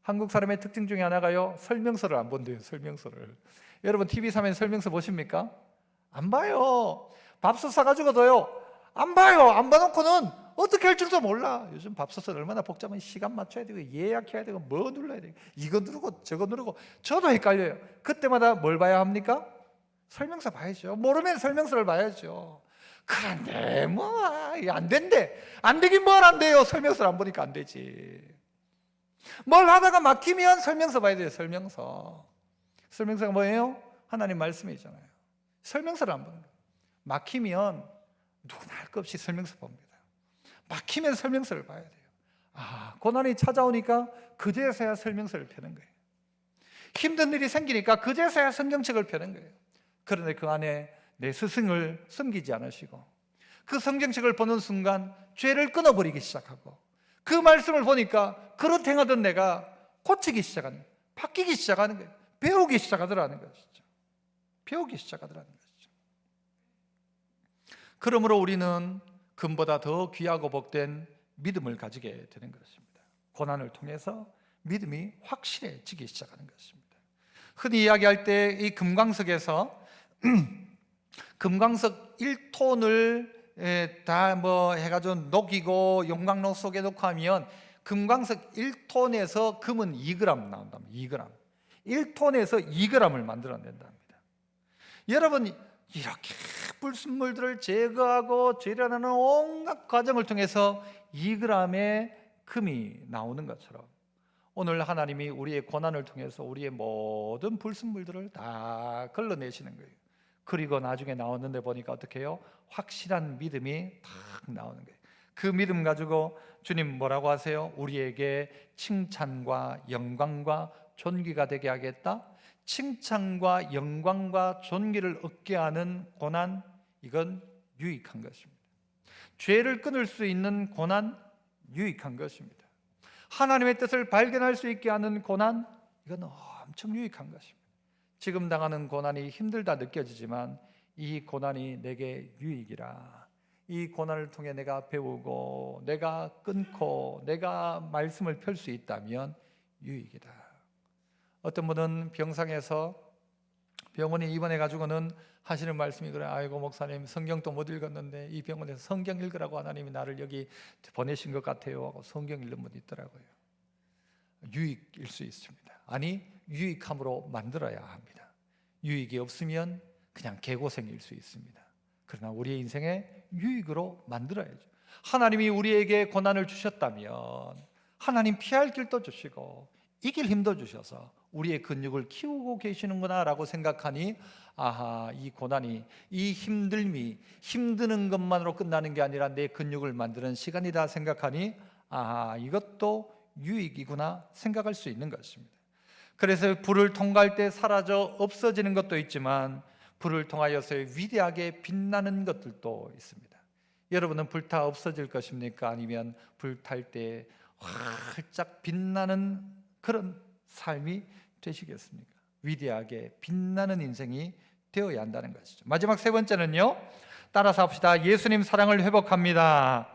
한국 사람의 특징 중에 하나가요, 설명서를 안 본대요. 설명서를. 여러분 TV 사면 설명서 보십니까? 안 봐요. 밥솥 사가지고도요 안 봐요. 안 봐놓고는 어떻게 할 줄도 몰라. 요즘 밥솥은 얼마나 복잡한, 시간 맞춰야 되고 예약해야 되고 뭐 눌러야 되고 이거 누르고 저거 누르고. 저도 헷갈려요. 그때마다 뭘 봐야 합니까? 설명서 봐야죠. 모르면 설명서를 봐야죠. 그런데 뭐 안 된대. 안 되긴 뭘 안 돼요. 설명서를 안 보니까 안 되지. 뭘 하다가 막히면 설명서 봐야 돼요. 설명서. 설명서가 뭐예요? 하나님 말씀이잖아요. 설명서를 안 보는 거예요. 막히면 누구나 할 것 없이 설명서 봅니다. 막히면 설명서를 봐야 돼요. 아, 고난이 찾아오니까 그제서야 설명서를 펴는 거예요. 힘든 일이 생기니까 그제서야 성경책을 펴는 거예요. 그런데 그 안에 내 스승을 숨기지 않으시고 그 성경책을 보는 순간 죄를 끊어버리기 시작하고 그 말씀을 보니까 그릇 행하던 내가 고치기 시작하는 거예요. 바뀌기 시작하는 거예요. 배우기 시작하더라는 것이죠. 배우기 시작하더라는 것이죠. 그러므로 우리는 금보다 더 귀하고 복된 믿음을 가지게 되는 것입니다. 고난을 통해서 믿음이 확실해지기 시작하는 것입니다. 흔히 이야기할 때 이 금광석에서 금광석 1톤을 다 뭐 해가지고 녹이고 용광로 속에 넣고 하면 금광석 1톤에서 금은 2g 나온답니다. 2g. 1톤에서 2g을 만들어낸답니다. 여러분, 이렇게 불순물들을 제거하고 재련하는 온갖 과정을 통해서 2g의 금이 나오는 것처럼 오늘 하나님이 우리의 고난을 통해서 우리의 모든 불순물들을 다 걸러내시는 거예요. 그리고 나중에 나왔는데 보니까 어떻게 해요? 확실한 믿음이 딱 나오는 거예요. 그 믿음 가지고 주님 뭐라고 하세요? 우리에게 칭찬과 영광과 존귀가 되게 하겠다. 칭찬과 영광과 존귀를 얻게 하는 고난, 이건 유익한 것입니다. 죄를 끊을 수 있는 고난, 유익한 것입니다. 하나님의 뜻을 발견할 수 있게 하는 고난, 이건 엄청 유익한 것입니다. 지금 당하는 고난이 힘들다 느껴지지만 이 고난이 내게 유익이라. 이 고난을 통해 내가 배우고 내가 끊고 내가 말씀을 펼 수 있다면 유익이다. 어떤 분은 병상에서 병원에 입원해 가지고는 하시는 말씀이 그래. 아이고 목사님, 성경도 못 읽었는데 이 병원에서 성경 읽으라고 하나님이 나를 여기 보내신 것 같아요 하고 성경 읽는 분이 있더라고요. 유익일 수 있습니다. 아니, 유익함으로 만들어야 합니다. 유익이 없으면 그냥 개고생일 수 있습니다. 그러나 우리의 인생에 유익으로 만들어야죠. 하나님이 우리에게 고난을 주셨다면 하나님 피할 길도 주시고 이길 힘도 주셔서 우리의 근육을 키우고 계시는구나 라고 생각하니, 아하, 이 고난이, 이 힘듦이 힘드는 것만으로 끝나는 게 아니라 내 근육을 만드는 시간이다 생각하니, 아하, 이것도 유익이구나 생각할 수 있는 것입니다. 그래서 불을 통과할 때 사라져 없어지는 것도 있지만 불을 통하여서 위대하게 빛나는 것들도 있습니다. 여러분은 불타 없어질 것입니까? 아니면 불탈 때 활짝 빛나는 그런 삶이 되시겠습니까? 위대하게 빛나는 인생이 되어야 한다는 것이죠. 마지막 세 번째는요, 따라서 합시다. 예수님 사랑을 회복합니다.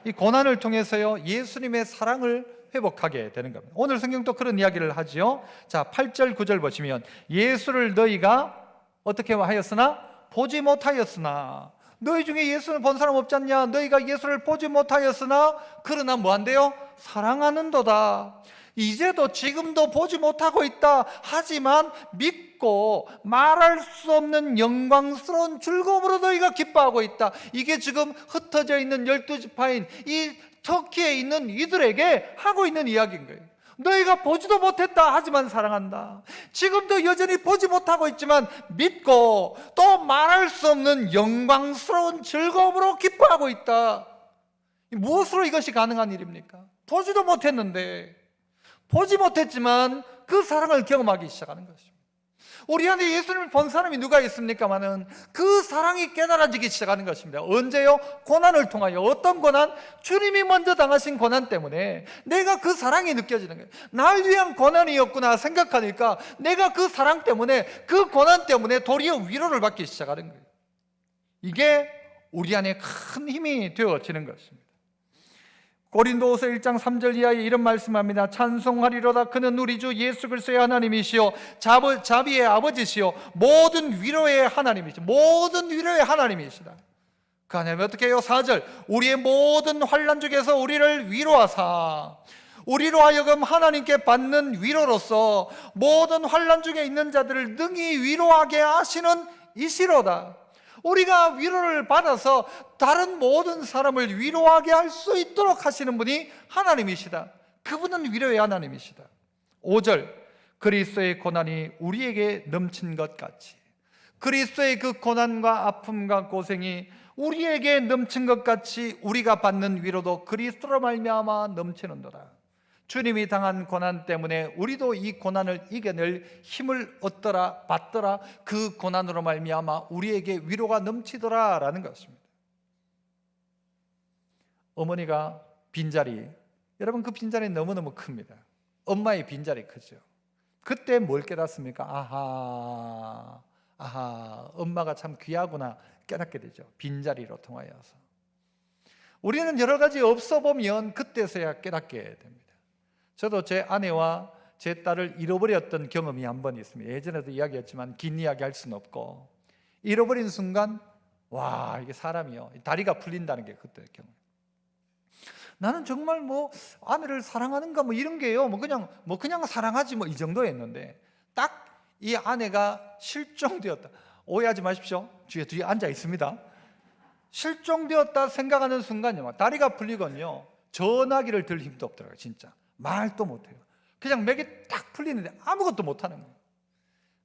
이 고난을 통해서요, 예수님의 사랑을 회복하게 되는 겁니다. 오늘 성경도 그런 이야기를 하죠. 자, 8절 9절 보시면 예수를 너희가 어떻게 하였으나 보지 못하였으나, 너희 중에 예수를 본 사람 없지 않냐? 너희가 예수를 보지 못하였으나 그러나 뭐 한대요? 사랑하는도다. 이제도 지금도 보지 못하고 있다. 하지만 믿고 말할 수 없는 영광스러운 즐거움으로 너희가 기뻐하고 있다. 이게 지금 흩어져 있는 12지파인 이 터키에 있는 이들에게 하고 있는 이야기인 거예요. 너희가 보지도 못했다 하지만 사랑한다. 지금도 여전히 보지 못하고 있지만 믿고 또 말할 수 없는 영광스러운 즐거움으로 기뻐하고 있다. 무엇으로 이것이 가능한 일입니까? 보지도 못했는데, 보지 못했지만 그 사랑을 경험하기 시작하는 것입니다. 우리 안에 예수님을 본 사람이 누가 있습니까마는 그 사랑이 깨달아지기 시작하는 것입니다. 언제요? 고난을 통하여. 어떤 고난? 주님이 먼저 당하신 고난 때문에 내가 그 사랑이 느껴지는 거예요. 날 위한 고난이었구나 생각하니까 내가 그 사랑 때문에, 그 고난 때문에 도리어 위로를 받기 시작하는 거예요. 이게 우리 안에 큰 힘이 되어지는 것입니다. 고린도후서 1장 3절 이하에 이런 말씀합니다. 찬송하리로다. 그는 우리 주 예수 그리스도의 하나님이시요 자비의 아버지시요 모든 위로의 하나님이시다. 모든 위로의 하나님이시다. 그 하나님이 어떻게 해요? 4절 우리의 모든 환난 중에서 우리를 위로하사 우리로 하여금 하나님께 받는 위로로서 모든 환난 중에 있는 자들을 능히 위로하게 하시는 이시로다. 우리가 위로를 받아서 다른 모든 사람을 위로하게 할 수 있도록 하시는 분이 하나님이시다. 그분은 위로의 하나님이시다. 5절 그리스도의 고난이 우리에게 넘친 것 같이, 그리스도의 그 고난과 아픔과 고생이 우리에게 넘친 것 같이 우리가 받는 위로도 그리스도로 말미암아 넘치는도다. 주님이 당한 고난 때문에 우리도 이 고난을 이겨낼 힘을 얻더라, 받더라. 그 고난으로 말미암아 우리에게 위로가 넘치더라라는 것입니다. 어머니가 빈자리, 여러분 그 빈자리 너무너무 큽니다. 엄마의 빈자리 크죠. 그때 뭘 깨닫습니까? 아하, 엄마가 참 귀하구나 깨닫게 되죠. 빈자리로 통하여서. 우리는 여러 가지 없어 보면 그때서야 깨닫게 됩니다. 저도 제 아내와 제 딸을 잃어버렸던 경험이 한 번 있습니다. 예전에도 이야기했지만 긴 이야기 할 수는 없고, 잃어버린 순간 와, 이게 사람이요, 다리가 풀린다는 게 그때 경험. 나는 정말 아내를 사랑하는가 이런 게요, 그냥 사랑하지 이 정도였는데, 딱 이 아내가 실종되었다. 오해하지 마십시오. 뒤에 앉아 있습니다. 실종되었다 생각하는 순간요, 다리가 풀리거든요. 전화기를 들 힘도 없더라고요. 진짜 말도 못해요. 그냥 맥이 딱 풀리는데 아무것도 못하는 거예요.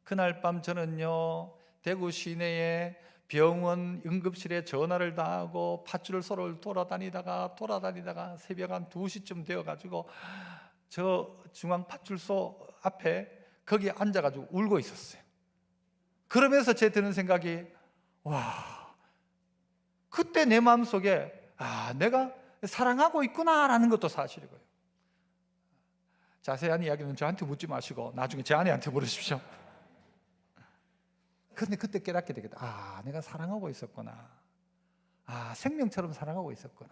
그날 밤 저는요, 대구 시내에 병원 응급실에 전화를 다 하고 팥줄소를 돌아다니다가 새벽 한 2시쯤 되어가지고 저 중앙 팥줄소 앞에 거기 앉아가지고 울고 있었어요. 그러면서 제 드는 생각이, 와, 그때 내 마음속에 내가 사랑하고 있구나라는 것도 사실이고요. 자세한 이야기는 저한테 묻지 마시고 나중에 제 아내한테 물으십시오. 그런데 그때 깨닫게 되겠다. 내가 사랑하고 있었구나. 생명처럼 사랑하고 있었구나.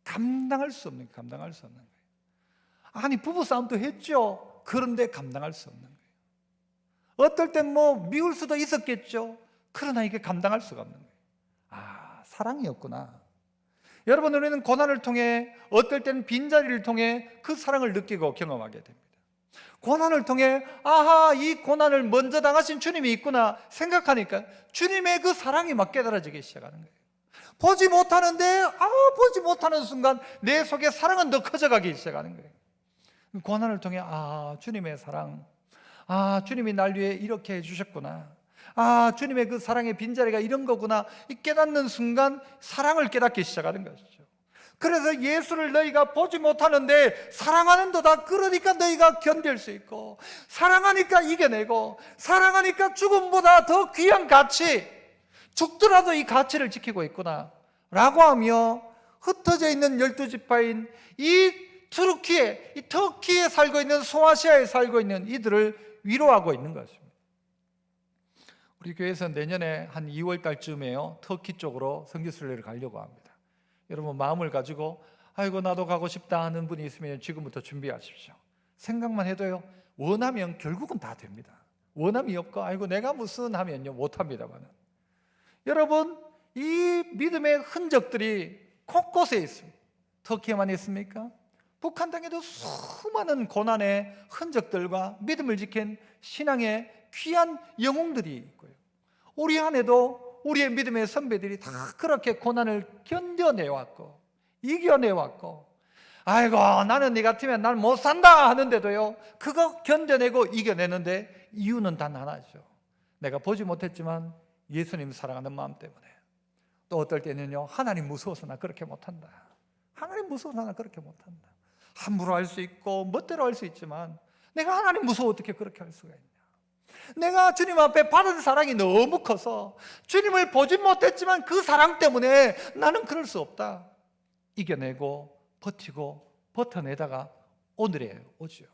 감당할 수 없는 거예요. 아니, 부부싸움도 했죠. 그런데 감당할 수 없는 거예요. 어떨 땐 미울 수도 있었겠죠. 그러나 이게 감당할 수가 없는 거예요. 사랑이었구나. 여러분, 우리는 고난을 통해, 어떨 때는 빈자리를 통해 그 사랑을 느끼고 경험하게 됩니다. 고난을 통해 이 고난을 먼저 당하신 주님이 있구나 생각하니까 주님의 그 사랑이 막 깨달아지기 시작하는 거예요. 보지 못하는 순간 내 속에 사랑은 더 커져가기 시작하는 거예요. 고난을 통해 주님의 사랑, 주님이 날 위해 이렇게 해주셨구나, 주님의 그 사랑의 빈자리가 이런 거구나, 이 깨닫는 순간 사랑을 깨닫기 시작하는 것이죠. 그래서 예수를 너희가 보지 못하는데 사랑하는도다. 그러니까 너희가 견딜 수 있고, 사랑하니까 이겨내고, 사랑하니까 죽음보다 더 귀한 가치, 죽더라도 이 가치를 지키고 있구나 라고 하며 흩어져 있는 12지파인 이 터키에 살고 있는, 소아시아에 살고 있는 이들을 위로하고 있는 것입니다. 우리 교회에서 내년에 한 2월 달쯤에요, 터키 쪽으로 선교순례를 가려고 합니다. 여러분, 마음을 가지고 나도 가고 싶다 하는 분이 있으면 지금부터 준비하십시오. 생각만 해도요, 원하면 결국은 다 됩니다. 원함이 없고 내가 무슨 하면요 못합니다만, 여러분, 이 믿음의 흔적들이 곳곳에 있습니다. 터키에만 있습니까? 북한 땅에도 수많은 고난의 흔적들과 믿음을 지킨 신앙의 귀한 영웅들이 있고요, 우리 안에도 우리의 믿음의 선배들이 다 그렇게 고난을 견뎌내왔고 이겨내왔고, 나는 네 같으면 난 못 산다 하는데도요, 그거 견뎌내고 이겨내는데 이유는 단 하나죠. 내가 보지 못했지만 예수님 사랑하는 마음 때문에. 또 어떨 때는요, 하나님 무서워서 나 그렇게 못한다. 하나님 무서워서 나는 그렇게 못한다. 함부로 할 수 있고 멋대로 할 수 있지만 내가 하나님 무서워 어떻게 그렇게 할 수가 있냐. 내가 주님 앞에 받은 사랑이 너무 커서 주님을 보진 못했지만 그 사랑 때문에 나는 그럴 수 없다. 이겨내고 버티고 버텨내다가 오늘에 오죠.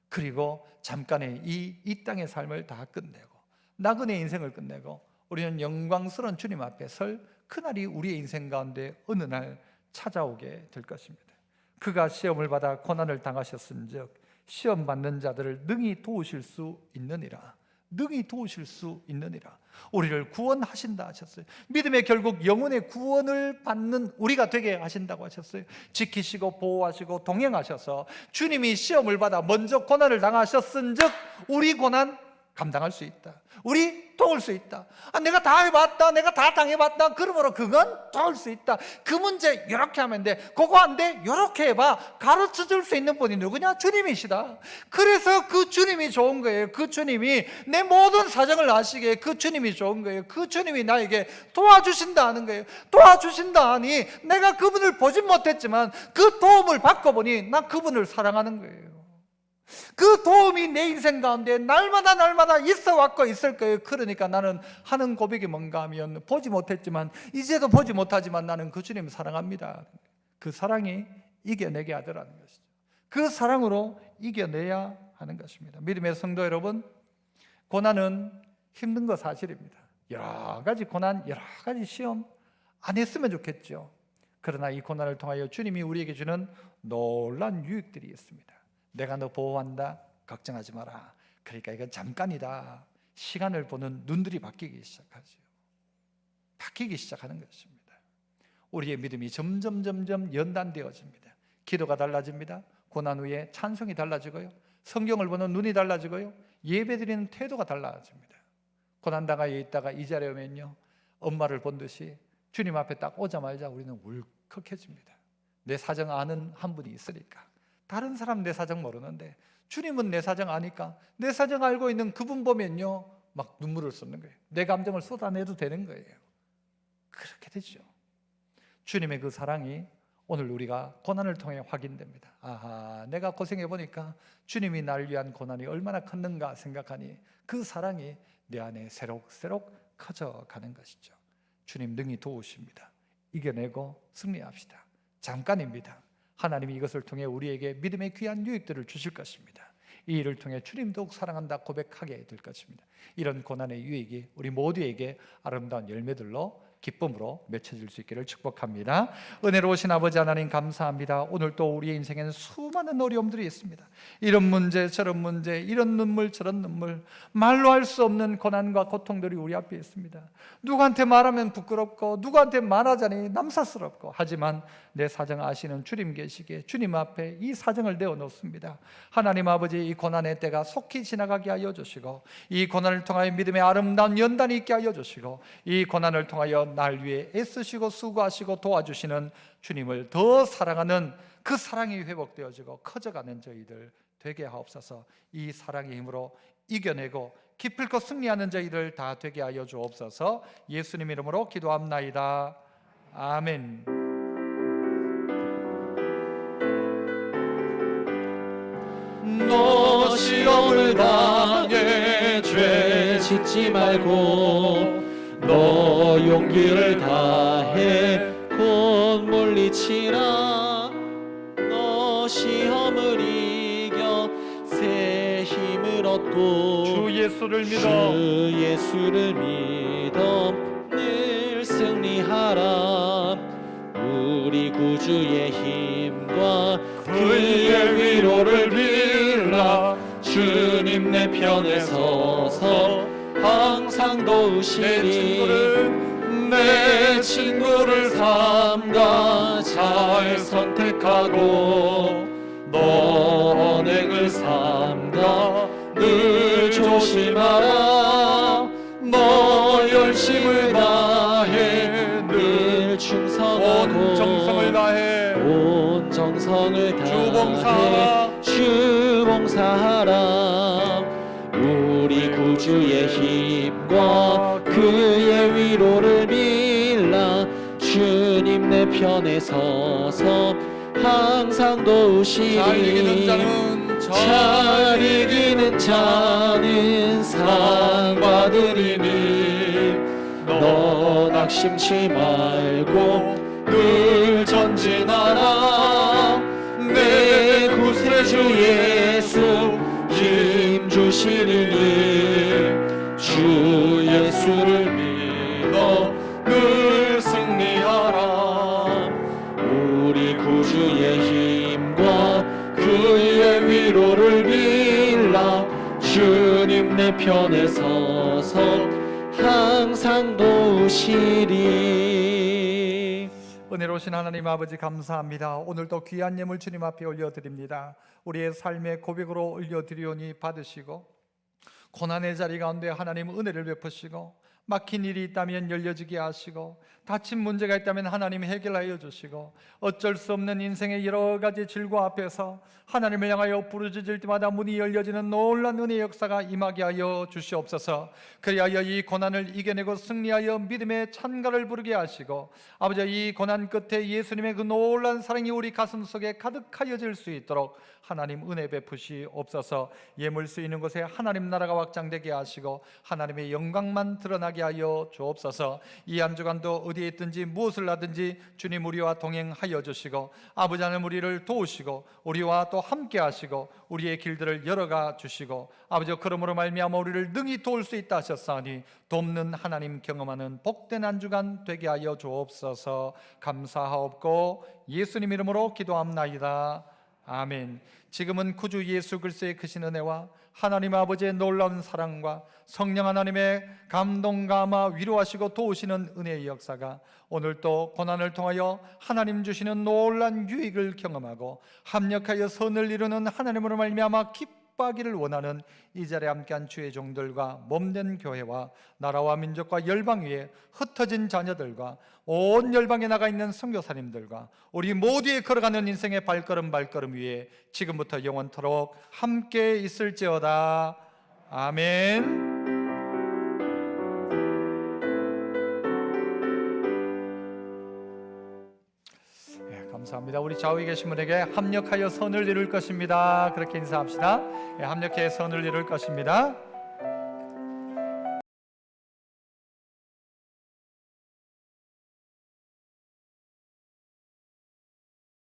그리고 잠깐의 이 땅의 삶을 다 끝내고 나그네 인생을 끝내고 우리는 영광스러운 주님 앞에 설 그날이 우리의 인생 가운데 어느 날 찾아오게 될 것입니다. 그가 시험을 받아 고난을 당하셨은즉 시험 받는 자들을 능히 도우실 수 있느니라. 능히 도우실 수 있느니라. 우리를 구원하신다 하셨어요. 믿음의 결국 영혼의 구원을 받는 우리가 되게 하신다고 하셨어요. 지키시고 보호하시고 동행하셔서 주님이 시험을 받아 먼저 고난을 당하셨은즉 우리 고난 감당할 수 있다. 우리 도울 수 있다. 내가 다 해봤다. 내가 다 당해봤다. 그러므로 그건 도울 수 있다. 그 문제 이렇게 하면 돼. 그거 안 돼. 이렇게 해봐. 가르쳐줄 수 있는 분이 누구냐? 주님이시다. 그래서 그 주님이 좋은 거예요. 그 주님이 내 모든 사정을 아시기에 그 주님이 좋은 거예요. 그 주님이 나에게 도와주신다 하는 거예요. 도와주신다 하니 내가 그분을 보진 못했지만 그 도움을 받고 보니 난 그분을 사랑하는 거예요. 그 도움이 내 인생 가운데 날마다 있어 왔고 있을 거예요. 그러니까 나는 하는 고백이 뭔가 하면 보지 못했지만 이제도 보지 못하지만 나는 그 주님 사랑합니다. 그 사랑이 이겨내게 하더라는 것이죠. 그 사랑으로 이겨내야 하는 것입니다. 믿음의 성도 여러분, 고난은 힘든 거 사실입니다. 여러 가지 고난, 여러 가지 시험 안 했으면 좋겠죠. 그러나 이 고난을 통하여 주님이 우리에게 주는 놀라운 유익들이 있습니다. 내가 너 보호한다. 걱정하지 마라. 그러니까 이건 잠깐이다. 시간을 보는 눈들이 바뀌기 시작하죠. 바뀌기 시작하는 것입니다. 우리의 믿음이 점점 연단되어집니다. 기도가 달라집니다. 고난 후에 찬송이 달라지고요. 성경을 보는 눈이 달라지고요. 예배드리는 태도가 달라집니다. 고난당하여 있다가 이 자리에 오면요, 엄마를 본 듯이 주님 앞에 딱 오자마자 우리는 울컥해집니다. 내 사정 아는 한 분이 있으니까. 다른 사람 내 사정 모르는데 주님은 내 사정 아니까 내 사정 알고 있는 그분 보면요 막 눈물을 쏟는 거예요. 내 감정을 쏟아내도 되는 거예요. 그렇게 되죠. 주님의 그 사랑이 오늘 우리가 고난을 통해 확인됩니다. 아하, 내가 고생해 보니까 주님이 날 위한 고난이 얼마나 컸는가 생각하니 그 사랑이 내 안에 새록새록 커져가는 것이죠. 주님 능히 도우십니다. 이겨내고 승리합시다. 잠깐입니다. 하나님이 이것을 통해 우리에게 믿음의 귀한 유익들을 주실 것입니다. 이 일을 통해 주님 더욱 사랑한다 고백하게 될 것입니다. 이런 고난의 유익이 우리 모두에게 아름다운 열매들로 기쁨으로 맺혀질 수 있기를 축복합니다. 은혜로우신 아버지 하나님 감사합니다. 오늘 또 우리의 인생에는 수많은 어려움들이 있습니다. 이런 문제 저런 문제, 이런 눈물 저런 눈물, 말로 할 수 없는 고난과 고통들이 우리 앞에 있습니다. 누구한테 말하면 부끄럽고 누구한테 말하자니 남사스럽고, 하지만 내 사정 아시는 주님 계시기에 주님 앞에 이 사정을 내어놓습니다. 하나님 아버지, 이 고난의 때가 속히 지나가게 하여 주시고 이 고난을 통하여 믿음의 아름다운 연단이 있게 하여 주시고 이 고난을 통하여 날 위해 애쓰시고 수고하시고 도와주시는 주님을 더 사랑하는 그 사랑이 회복되어지고 커져가는 저희들 되게 하옵소서. 이 사랑의 힘으로 이겨내고 기필코 승리하는 저희들 다 되게 하여 주옵소서. 예수님 이름으로 기도합나이다. 아멘. 너 시험을 당해 죄 짓지 말고 너 용기를 다해 곧 물리치라. 너 시험을 이겨 새 힘을 얻고 주 예수를 믿어 주 예수를 믿어 늘 승리하라. 우리 구주의 힘과 그의 위로를 빌라. 주님 내 편에 서서 항상 도우시니 내 친구를 삼가 잘 선택하고 너 언행을 삼가 늘 조심하라. 너 열심을 다해 늘 충성하고 온 정성을 다해 온 정성을 주봉사하라. 다해 주봉사하라. 우리 구주의 힘과 그의 위로를 빌라. 주님 내 편에 서서 항상 도우시리. 잘 이기는 자는 잘 이기는 자는 상 받으리니 너 낙심치 말고 늘 전진하라. 내 구세주 예수 힘 주시리니 주 예수를 믿어 늘 승리하라. 우리 구주의 힘과 그의 위로를 빌라. 주님 내 편에 서서 항상 도우시리. 은혜로우신 하나님 아버지 감사합니다. 오늘도 귀한 예물 주님 앞에 올려드립니다. 우리의 삶의 고백으로 올려드리오니 받으시고, 고난의 자리 가운데 하나님 은혜를 베푸시고, 막힌 일이 있다면 열려지게 하시고, 다친 문제가 있다면 하나님 해결하여 주시고, 어쩔 수 없는 인생의 여러 가지 질과 앞에서 하나님을 향하여 부르짖을 때마다 문이 열려지는 놀라운 은혜의 역사가 임하게 하여 주시옵소서. 그리하여 이 고난을 이겨내고 승리하여 믿음의 찬가를 부르게 하시고, 아버지 이 고난 끝에 예수님의 그 놀라운 사랑이 우리 가슴 속에 가득하여질 수 있도록 하나님 은혜 베푸시옵소서. 예물 쓰이는 곳에 하나님 나라가 확장되게 하시고 하나님의 영광만 드러나게 하여 주옵소서. 이 한 주간도 어디에 있든지 무엇을 하든지 주님 우리와 동행하여 주시고, 아버지 하나님 우리를 도우시고 우리와 또 함께 하시고 우리의 길들을 열어가 주시고, 아버지 그러므로 말미암아 우리를 능히 도울 수 있다 하셨사니 돕는 하나님 경험하는 복된 한 주간 되게 하여 주옵소서. 감사하옵고 예수님 이름으로 기도합나이다. 아멘. 지금은 구주 예수 그리스도의 크신 은혜와 하나님 아버지의 놀라운 사랑과 성령 하나님의 감동 감화 위로하시고 도우시는 은혜의 역사가 오늘 또 고난을 통하여 하나님 주시는 놀라운 유익을 경험하고 합력하여 선을 이루는 하나님으로 말미암아 기뻐하기를 원하는 이 자리에 함께한 주의 종들과 몸된 교회와 나라와 민족과 열방 위에 흩어진 자녀들과 온 열방에 나가 있는 선교사님들과 우리 모두의 걸어가는 인생의 발걸음 위에 지금부터 영원토록 함께 있을지어다. 아멘. 감사합니다. 우리 좌우에 계신 분에게 합력하여 선을 이룰 것입니다. 그렇게 인사합시다. 합력해 선을 이룰 것입니다.